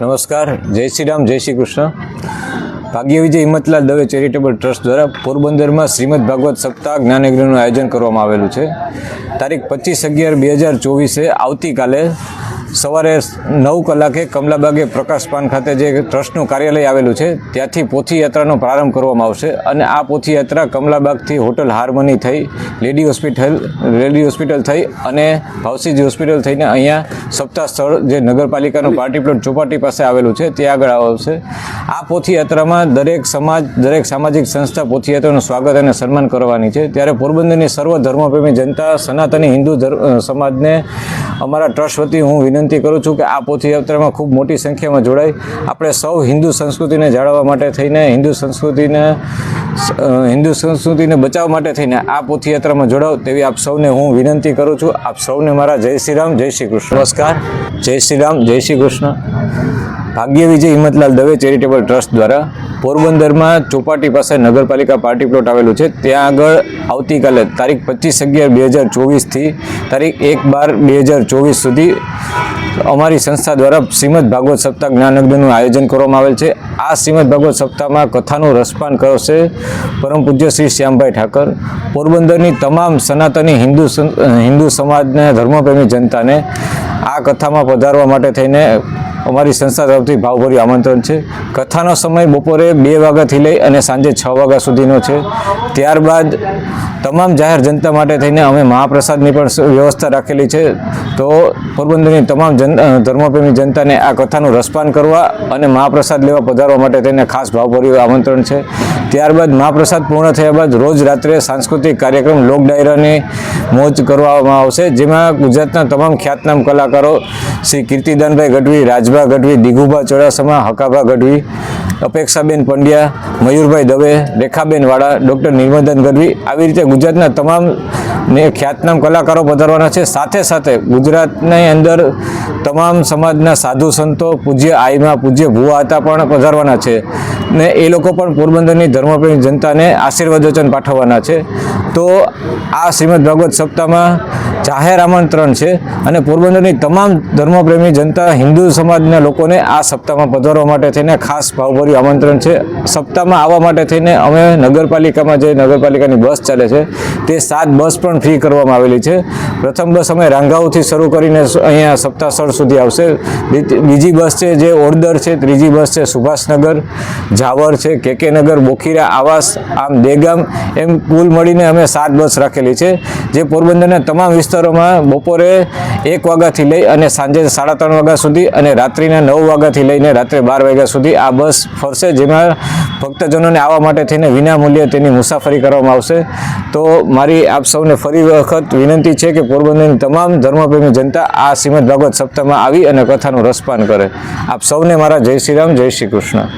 નમસ્કાર, જય શ્રી રામ, જય શ્રી કૃષ્ણ. ભાગ્ય વિજય હિંમતલાલ દવે ચેરિટેબલ ટ્રસ્ટ દ્વારા પોરબંદરમાં શ્રીમદ ભાગવત સપ્તાહ જ્ઞાનયજ્ઞનું આયોજન કરવામાં આવેલું છે. તારીખ 25/11/2024 આવતીકાલે સવારે 9 કલાકે કમલાબાગે પ્રકાશપાન ખાતે જે ટ્રસ્ટનું કાર્યાલય આવેલું છે ત્યાંથી પોથી યાત્રાનો પ્રારંભ કરવામાં આવશે અને આ પોથી યાત્રા કમલાબાગથી હોટલ હાર્મની થઈ લેડી હોસ્પિટલ થઈ અને ભાવસીજી હોસ્પિટલ થઈને અહીંયા સપ્તાહ સ્થળ જે નગરપાલિકાનું પાર્ટી પ્લોટ ચોપાટી પાસે આવેલું છે ત્યાં આગળ આવશે. આ પોથી યાત્રામાં દરેક સામાજિક સંસ્થા પોથી યાત્રાનું સ્વાગત અને સન્માન કરવાની છે. ત્યારે પોરબંદરની સર્વ ધર્મપ્રેમી જનતા સનાતની હિન્દુ સમાજને અમારા ટ્રસ્ટ વતી હું વિનંતી કરું છું કે આ પોથી યાત્રામાં ખૂબ મોટી સંખ્યામાં જોડાય. આપણે સૌ હિન્દુ સંસ્કૃતિને જાળવવા માટે થઈને હિન્દુ સંસ્કૃતિને બચાવવા માટે થઈને આ પોથી યાત્રામાં જોડાવ તેવી આપ સૌને હું વિનંતી કરું છું. આપ સૌને મારા જય શ્રી રામ, જય શ્રી કૃષ્ણ. નમસ્કાર, જય શ્રી રામ, જય શ્રી કૃષ્ણ. ભાગ્ય વિજય હિંમતલાલ દવે ચેરિટેબલ ટ્રસ્ટ દ્વારા પોરબંદરમાં ચોપાટી પાસે નગરપાલિકા પાર્ટી પ્લોટ આવેલું છે ત્યાં આગળ આવતીકાલે તારીખ 25/11/2024 તારીખ 1/12/2024 સુધી અમારી સંસ્થા દ્વારા શ્રીમદ ભાગવત સપ્તાહ જ્ઞાનયજ્ઞનું આયોજન કરવામાં આવેલ છે. આ શ્રીમદ ભાગવત સપ્તાહમાં કથાનું રસપાન કરશે પરમ પૂજ્ય શ્રી શ્યામભાઈ ઠાકર. પોરબંદરની તમામ સનાતની હિન્દુ સમાજને ધર્મપ્રેમી જનતાને આ કથામાં પધારવા માટે થઈને અમારી સંસ્થા તરફથી ભાવભર્યું આમંત્રણ છે. કથાનો સમય બપોરે 2 વાગ્યાથી લઈ અને સાંજે 6 વાગ્યા સુધીનો છે. ત્યારબાદ તમામ જાહેર જનતા માટે થઈને અમે મહાપ્રસાદની પણ વ્યવસ્થા રાખેલી છે. તો પોરબંદરની તમામ ધર્મપ્રેમી જનતાને આ કથાનું રસપાન કરવા અને મહાપ્રસાદ લેવા પધારવા માટે થઈને ખાસ ભાવભર્યું આમંત્રણ છે. ત્યારબાદ મહાપ્રસાદ પૂર્ણ થયા બાદ રોજ રાત્રે સાંસ્કૃતિક કાર્યક્રમ લોક ડાયરાની મોજ કરવામાં આવશે, જેમાં ગુજરાતના તમામ ખ્યાતનામ કલાકારો શ્રી કીર્તિદાનભાઈ ગઢવી, રાજભા ગઢવી, દિઘુભા ચોરાસમા, હકાભા ગઢવી, અપેક્ષાબેન પંડ્યા, મયુરભાઈ દવે, રેખાબેન વાળા, ડૉક્ટર નિર્મદન ગઢવી, આવી રીતે ગુજરાતના તમામ ખ્યાતનામ કલાકારો પધારવાના છે. સાથે સાથે ગુજરાતની અંદર તમામ સમાજના સાધુ સંતો, પૂજ્ય આઈમા, પૂજ્ય ભુવા હતા પણ પધારવાના છે ને એ લોકો પણ પોરબંદરની ધર્મપ્રેમી જનતાને આશીર્વાદ વચન પાઠવવાના છે. તો આ શ્રીમદ ભાગવત સપ્તાહમાં જાહેર આમંત્રણ છે અને પોરબંદરની તમામ ધર્મપ્રેમી જનતા હિન્દુ સમાજના લોકોને આ સપ્તાહમાં પધારવા માટે થઈને ખાસ ભાવભર્યું આમંત્રણ છે. સપ્તાહમાં આવવા માટે થઈને અમે નગરપાલિકામાં જે નગરપાલિકાની બસ ચાલે છે તે 7 બસ પણ ફ્રી કરવામાં આવેલી છે. પ્રથમ બસ અમે રાંગાઉથી શરૂ કરીને અહીંયા સપ્તાહ સ્થળ સુધી આવશે. બીજી બસ છે જે ઓડદર છે, ત્રીજી બસ છે સુભાષનગર, ઝાવર છે, કેકે નગર, બોખીરા, આવાસ, આમ દેગામ, એમ કુલ મળીને અમે 7 બસ રાખેલી છે, જે પોરબંદરના તમામ વિસ્તારોમાં બપોરે 1 વાગ્યાથી લઈ અને સાંજે 3:30 વાગ્યા સુધી અને રાત્રિના 9 વાગ્યાથી લઈને રાત્રે 12 વાગ્યા સુધી આ બસ ફરશે, જેમાં ભક્તજનોને આવવા માટે થઈને વિના મૂલ્યે તેની મુસાફરી કરવામાં આવશે. તો મારી આપ સૌને ફરી વખત વિનંતી છે કે પોરબંદરની તમામ ધર્મપ્રેમી જનતા આ શ્રીમદ ભાગવત સપ્તાહમાં આવી અને કથાનું રસપાન કરે. આપ સૌને મારા જય શ્રી રામ, જય શ્રી કૃષ્ણ.